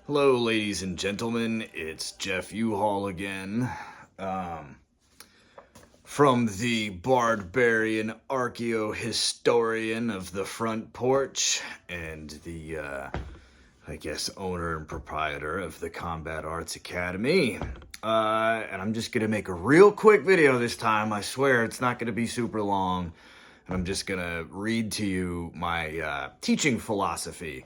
Hello, ladies and gentlemen. It's Jeff U-Haul again. Um, from the barbarian archaeohistorian of the front porch and the, owner and proprietor of the Combat Arts Academy. And I'm just going to make a real quick video this time. I swear it's not going to be super long. And I'm just going to read to you my teaching philosophy.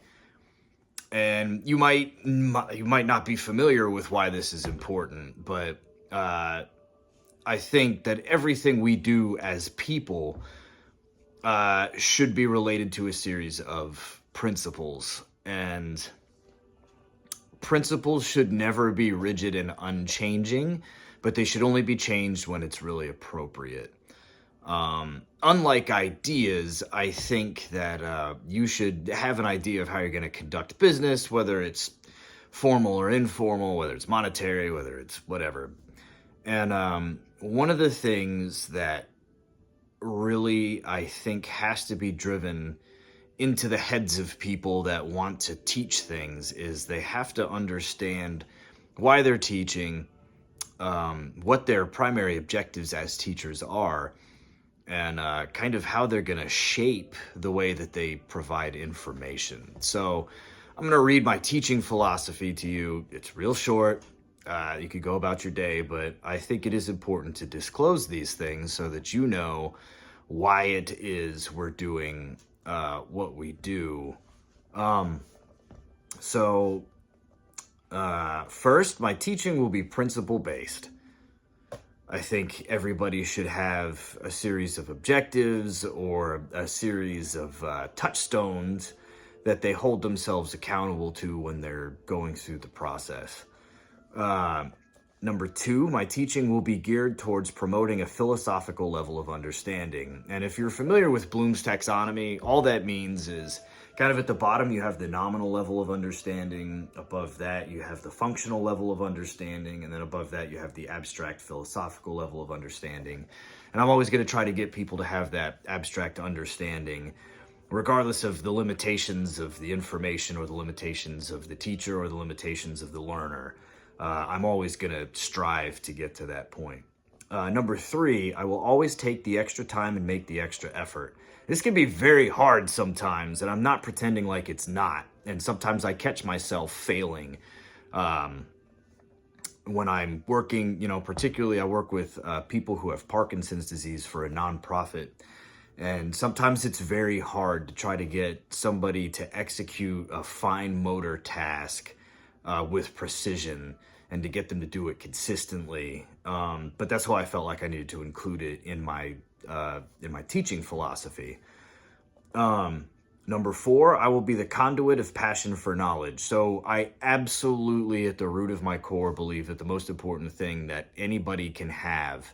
And you might not be familiar with why this is important, but I think that everything we do as people should be related to a series of principles, and principles should never be rigid and unchanging, but they should only be changed when it's really appropriate. Unlike ideas, I think that you should have an idea of how you're going to conduct business, whether it's formal or informal, whether it's monetary, whether it's whatever. And one of the things that really, I think, has to be driven into the heads of people that want to teach things is they have to understand why they're teaching, what their primary objectives as teachers are, and kind of how they're going to shape the way that they provide information. So I'm going to read my teaching philosophy to you. It's real short. You could go about your day, but I think it is important to disclose these things so that you know why it is we're doing what we do. First, my teaching will be principle-based. I think everybody should have a series of objectives or a series of touchstones that they hold themselves accountable to when they're going through the process. Number two, my teaching will be geared towards promoting a philosophical level of understanding. And if you're familiar with Bloom's taxonomy, all that means is kind of at the bottom, you have the nominal level of understanding. Above that, you have the functional level of understanding. And then above that, you have the abstract philosophical level of understanding. And I'm always going to try to get people to have that abstract understanding, regardless of the limitations of the information or the limitations of the teacher or the limitations of the learner. I'm always going to strive to get to that point. Number three, I will always take the extra time and make the extra effort. This can be very hard sometimes, and I'm not pretending like it's not. And sometimes I catch myself failing when I'm working, particularly I work with people who have Parkinson's disease for a nonprofit. And sometimes it's very hard to try to get somebody to execute a fine motor task with precision and to get them to do it consistently. But that's why I felt like I needed to include it in my teaching philosophy. Number four, I will be the conduit of passion for knowledge. So I absolutely, at the root of my core, believe that the most important thing that anybody can have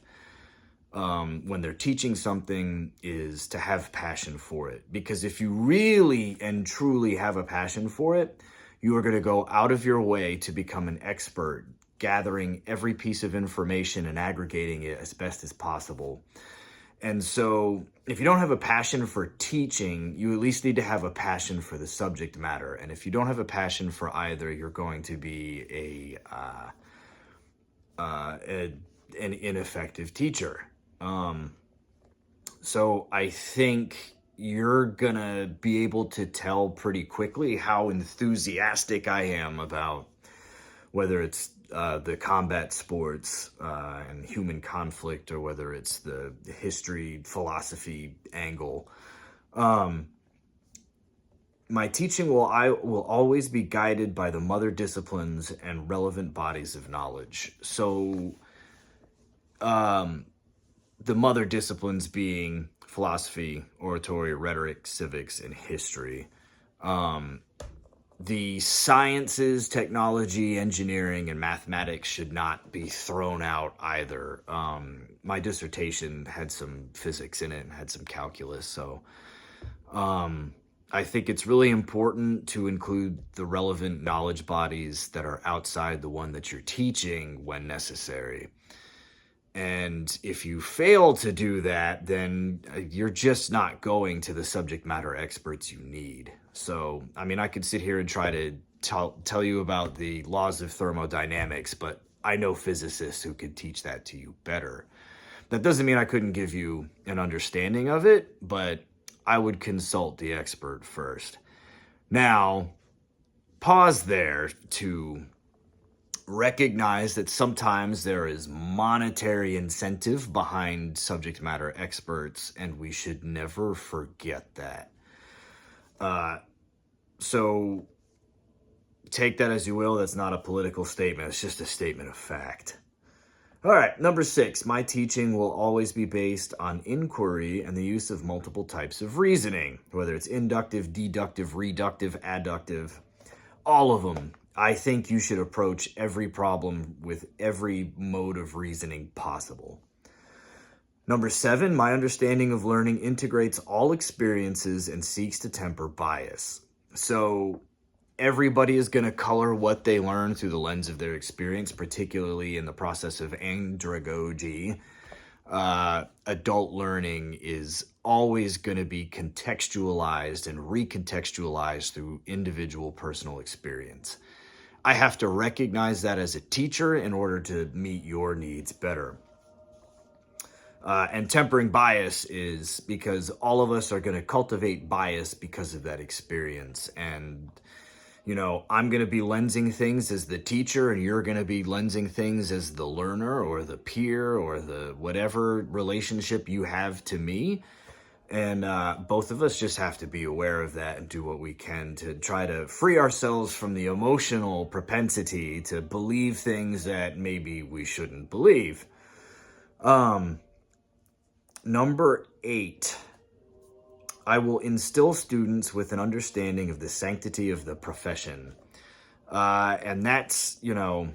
when they're teaching something is to have passion for it. Because if you really and truly have a passion for it, you are going to go out of your way to become an expert, gathering every piece of information and aggregating it as best as possible. And so if you don't have a passion for teaching, you at least need to have a passion for the subject matter. And if you don't have a passion for either, you're going to be an ineffective teacher. So I think you're gonna be able to tell pretty quickly how enthusiastic I am about whether it's the combat sports and human conflict, or whether it's the history, philosophy angle. My teaching will always be guided by the mother disciplines and relevant bodies of knowledge. So the mother disciplines being philosophy, oratory, rhetoric, civics, and history. The sciences, technology, engineering, and mathematics should not be thrown out either. My dissertation had some physics in it and had some calculus, so I think it's really important to include the relevant knowledge bodies that are outside the one that you're teaching when necessary. And if you fail to do that, then you're just not going to the subject matter experts you need. So, I mean, I could sit here and try to tell you about the laws of thermodynamics, but I know physicists who could teach that to you better. That doesn't mean I couldn't give you an understanding of it, but I would consult the expert first. Now, pause there to recognize that sometimes there is monetary incentive behind subject matter experts, and we should never forget that. So take that as you will. That's not a political statement. It's just a statement of fact. All right, number 6, my teaching will always be based on inquiry and the use of multiple types of reasoning, whether it's inductive, deductive, reductive, adductive, all of them. I think you should approach every problem with every mode of reasoning possible. Number 7, my understanding of learning integrates all experiences and seeks to temper bias. So everybody is going to color what they learn through the lens of their experience, particularly in the process of andragogy. Adult learning is always going to be contextualized and recontextualized through individual personal experience. I have to recognize that as a teacher in order to meet your needs better. And tempering bias is because all of us are going to cultivate bias because of that experience. And, you know, I'm going to be lensing things as the teacher, and you're going to be lensing things as the learner or the peer or the whatever relationship you have to me. And both of us just have to be aware of that and do what we can to try to free ourselves from the emotional propensity to believe things that maybe we shouldn't believe. Number 8, I will instill students with an understanding of the sanctity of the profession. And that's, you know,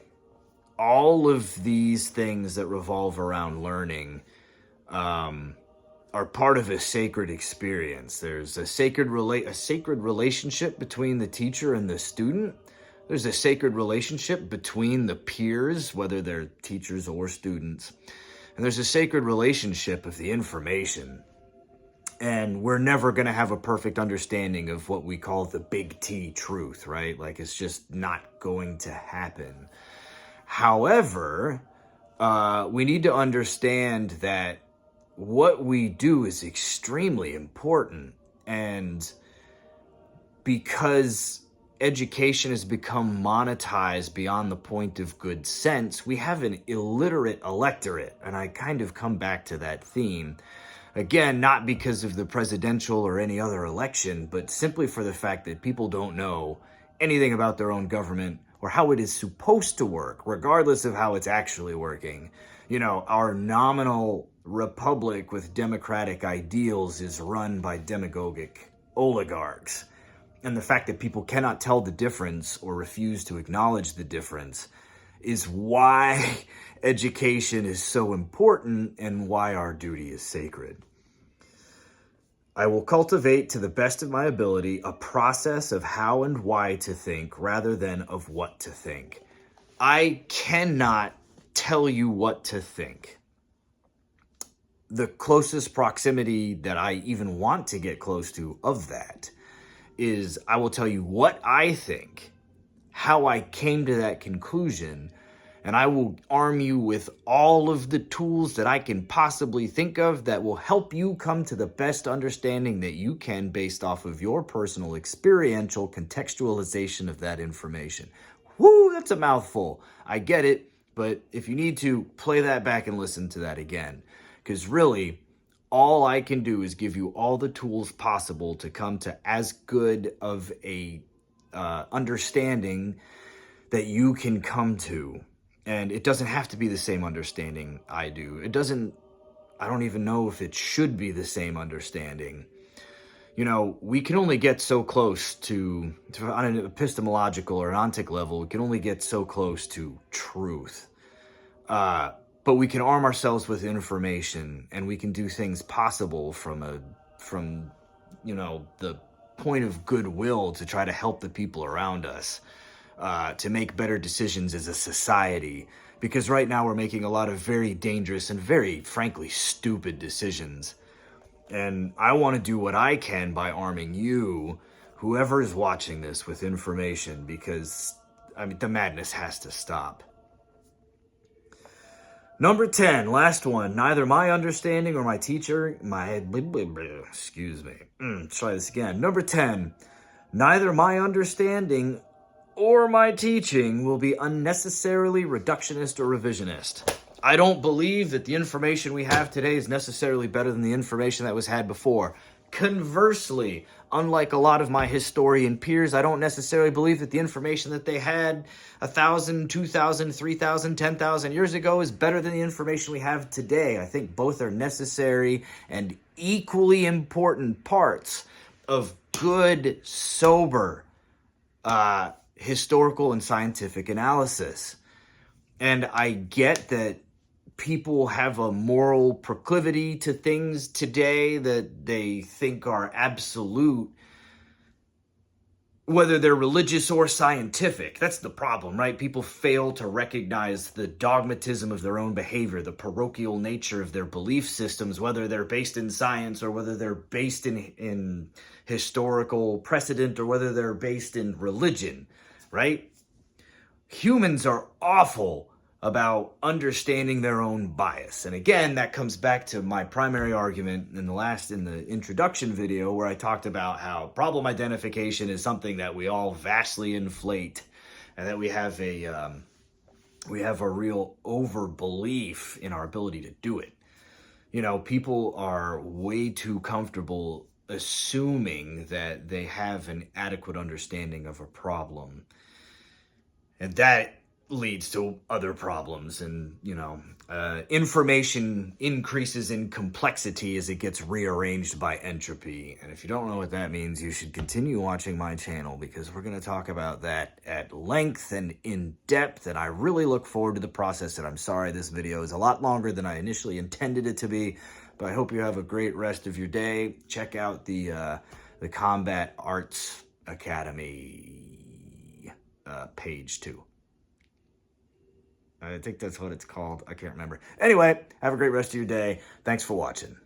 all of these things that revolve around learning are part of a sacred experience. There's a sacred relationship between the teacher and the student. There's a sacred relationship between the peers, whether they're teachers or students. And there's a sacred relationship of the information. And we're never going to have a perfect understanding of what we call the big T truth, right? Like, it's just not going to happen. However, we need to understand that what we do is extremely important. And because education has become monetized beyond the point of good sense, we have an illiterate electorate. And I kind of come back to that theme. Again, not because of the presidential or any other election, but simply for the fact that people don't know anything about their own government or how it is supposed to work, regardless of how it's actually working. You know, our nominal republic with democratic ideals is run by demagogic oligarchs. And the fact that people cannot tell the difference or refuse to acknowledge the difference is why education is so important and why our duty is sacred. I will cultivate to the best of my ability a process of how and why to think rather than of what to think. I cannot tell you what to think. The closest proximity that I even want to get close to of that is I will tell you what I think, how I came to that conclusion, and I will arm you with all of the tools that I can possibly think of that will help you come to the best understanding that you can based off of your personal experiential contextualization of that information. Woo, that's a mouthful. I get it, but if you need to, play that back and listen to that again. Because really, all I can do is give you all the tools possible to come to as good of a understanding that you can come to. And it doesn't have to be the same understanding I do. I don't even know if it should be the same understanding. You know, we can only get so close to on an epistemological or an ontic level, we can only get so close to truth. But we can arm ourselves with information, and we can do things possible from you know, the point of goodwill to try to help the people around us, to make better decisions as a society. Because right now we're making a lot of very dangerous and very, frankly, stupid decisions. And I want to do what I can by arming you whoever is watching this with information, because, I mean, the madness has to stop. Number 10, last one. Neither my understanding or my teacher, excuse me. Try this again. Number 10, neither my understanding or my teaching will be unnecessarily reductionist or revisionist. I don't believe that the information we have today is necessarily better than the information that was had before. Conversely, unlike a lot of my historian peers, I don't necessarily believe that the information that they had 1,000, 2,000, 3,000, 10,000 years ago is better than the information we have today. I think both are necessary and equally important parts of good, sober, historical and scientific analysis. And I get that people have a moral proclivity to things today that they think are absolute, whether they're religious or scientific. That's the problem, right? People fail to recognize the dogmatism of their own behavior, the parochial nature of their belief systems, whether they're based in science or whether they're based in historical precedent or whether they're based in religion, right? Humans are awful about understanding their own bias. And again, that comes back to my primary argument in the introduction video, where I talked about how problem identification is something that we all vastly inflate, and that we have a real overbelief in our ability to do it. You know, people are way too comfortable assuming that they have an adequate understanding of a problem. And that leads to other problems. And, information increases in complexity as it gets rearranged by entropy. And if you don't know what that means, you should continue watching my channel, because we're going to talk about that at length and in depth. And I really look forward to the process. And I'm sorry this video is a lot longer than I initially intended it to be, but I hope you have a great rest of your day. Check out the Combat Arts Academy page too. I think that's what it's called. I can't remember. Anyway, have a great rest of your day. Thanks for watching.